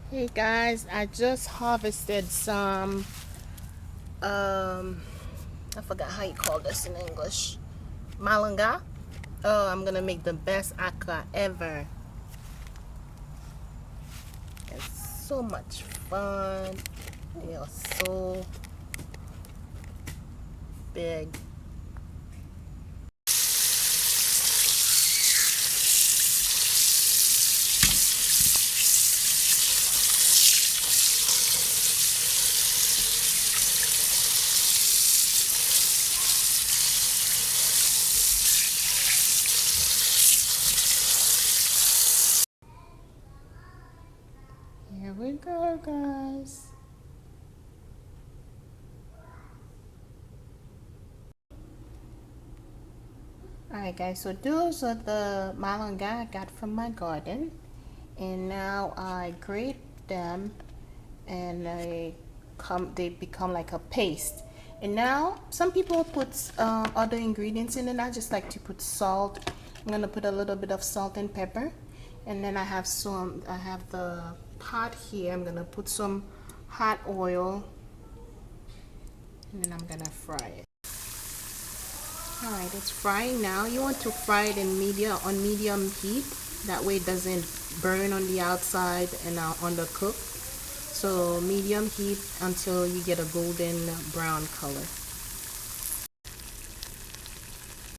Hey guys, I just harvested some I forgot how you call this in English. Malanga. Oh, I'm gonna make the best akra ever. It's so much fun. They are so big. Here we go, guys. Alright guys, so those are the malanga I got from my garden. And now I grate them and they become like a paste. And now some people put other ingredients in it. I just like to put salt. I'm gonna put a little bit of salt and pepper, and then I have the pot here. I'm gonna put some hot oil, and then I'm gonna fry it. All right, it's frying now. You want to fry it in medium heat. That way it doesn't burn on the outside and undercooked. So medium heat until you get a golden brown color.